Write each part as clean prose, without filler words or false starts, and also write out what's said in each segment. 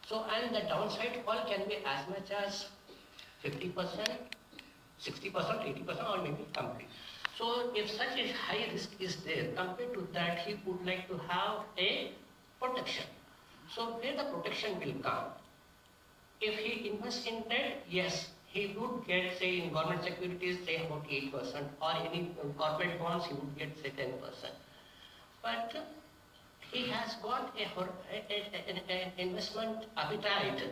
So, and the downside fall can be as much as 50%, 60%, 80%, or maybe complete. So, if such a high risk is there, compared to that, he would like to have a protection. So, where the protection will come? If he invests in debt, yes, he would get, say, in government securities, say about 8%, or any corporate bonds, he would get, say, 10%. But he has got an investment appetite.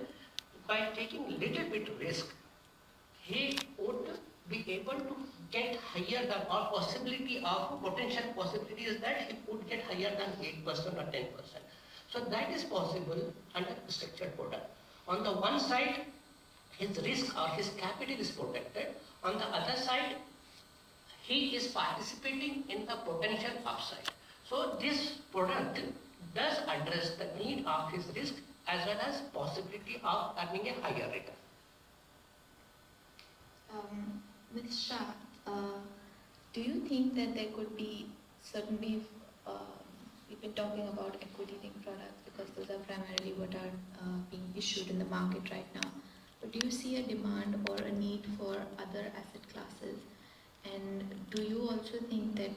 By taking little bit risk, he would be able to get higher than, or possibility of, potential possibility is that he would get higher than 8% or 10%. So that is possible under the structured product. On the one side, his risk or his capital is protected. On the other side, he is participating in the potential upside. So this product does address the need of his risk as well as possibility of earning a higher return. Ms. Shah, do you think that there could be certainly, we've been talking about equity-linked products because those are primarily what are being issued in the market right now. But do you see a demand or a need for other asset classes? And do you also think that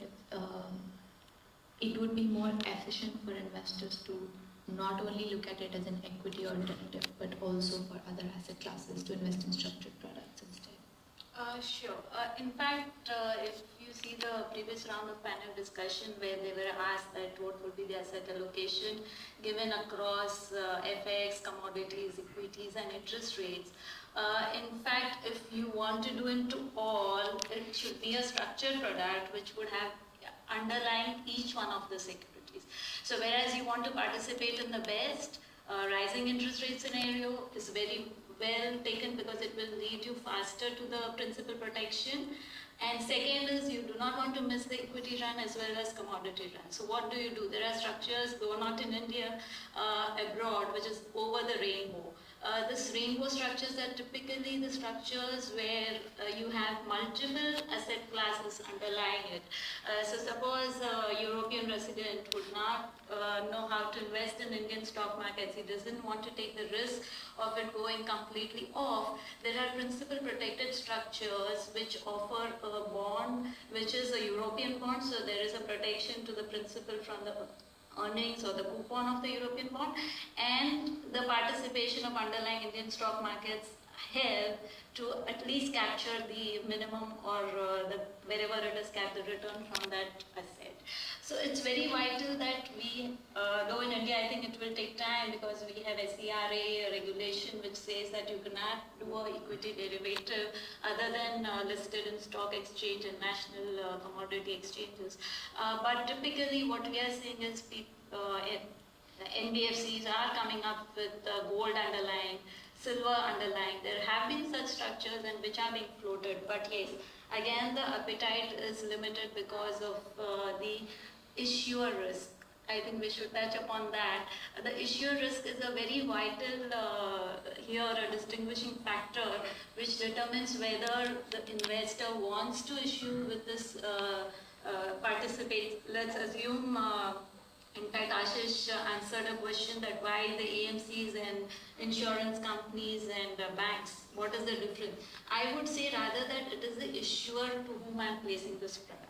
it would be more efficient for investors to not only look at it as an equity alternative, but also for other asset classes to invest in structured products instead? Sure. In fact, if you see the previous round of panel discussion where they were asked that what would be the asset allocation given across FX, commodities, equities and interest rates. In fact, if you want to do into all, it should be a structured product which would have underlying each one of the securities. So whereas you want to participate in the best, rising interest rate scenario is very well taken because it will lead you faster to the principal protection. And second is you do not want to miss the equity run as well as commodity run. So what do? There are structures, though not in India, abroad, which is over the rainbow. This rainbow structures are typically the structures where you have multiple asset classes underlying it. So suppose a European resident would not know how to invest in Indian stock markets. He doesn't want to take the risk of it going completely off. There are principal protected structures which offer a bond which is a European bond. So there is a protection to the principal from the earnings or the coupon of the European bond, and the participation of underlying Indian stock markets help to at least capture the minimum or wherever it is capped the return from that asset. So it's very vital that we, though in India I think it will take time because we have SERA regulation which says that you cannot do a equity derivative other than listed in stock exchange and national commodity exchanges. But typically what we are seeing is NBFCs are coming up with gold underlying, silver underlying. There have been such structures and which are being floated, but yes, again the appetite is limited because of the issuer risk. I think we should touch upon that. The issuer risk is a very vital here a distinguishing factor which determines whether the investor wants to issue with this participate. Let's assume in fact, Ashish answered a question that why the AMCs and insurance companies and banks, what is the difference? I would say rather that it is the issuer to whom I am placing this product.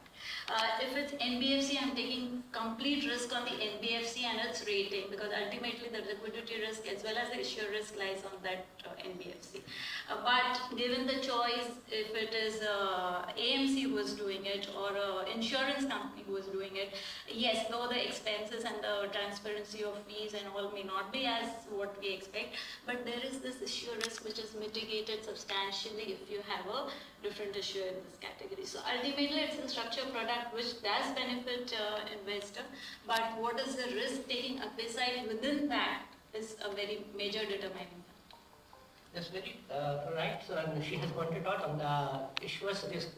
If it's NBFC, I'm taking complete risk on the NBFC and its rating because ultimately the liquidity risk as well as the issuer risk lies on that NBFC. But given the choice, if it is AMC who is doing it or an insurance company who is doing it, yes, though the expenses and the transparency of fees and all may not be as what we expect, but there is this issuer risk which is mitigated substantially if you have a different issuer in this category. So ultimately it's a structured product which does benefit investor, but what is the risk taking apicide within that is a very major determining factor. That's very right. So, and she has pointed out on the issuer's risk.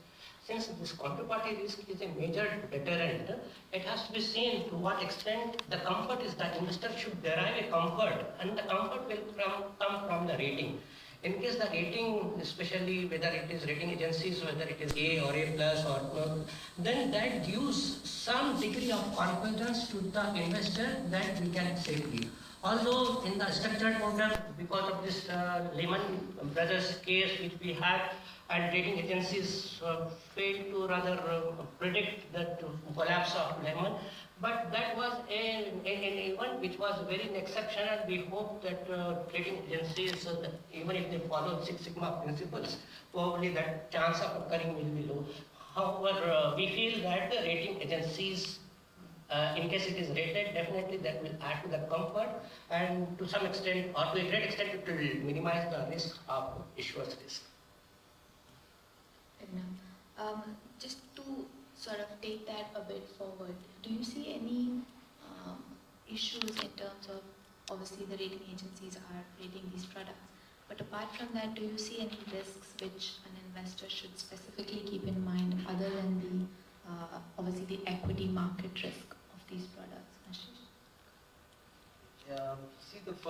Since this counterparty risk is a major deterrent, it has to be seen to what extent the comfort is that investor should derive a comfort, and the comfort will come from the rating. In case the rating, especially whether it is rating agencies, whether it is A or A plus or then that gives some degree of confidence to the investor that we can safely. Although in the structured model, because of this Lehman Brothers case which we had, and rating agencies failed to rather predict the collapse of Lehman, but that was an event which was very exceptional. We hope that rating agencies, even if they follow Six Sigma principles, probably that chance of occurring will be low. However, we feel that the rating agencies, in case it is rated, definitely that will add to the comfort, and to some extent, or to a great extent, it will minimize the risk of issuer's risk. Just to sort of take that a bit forward, do you see any issues in terms of, obviously the rating agencies are rating these products, but apart from that, do you see any risks which an investor should specifically keep in mind other than the, obviously the equity market risk of these products? Ashish? See, the first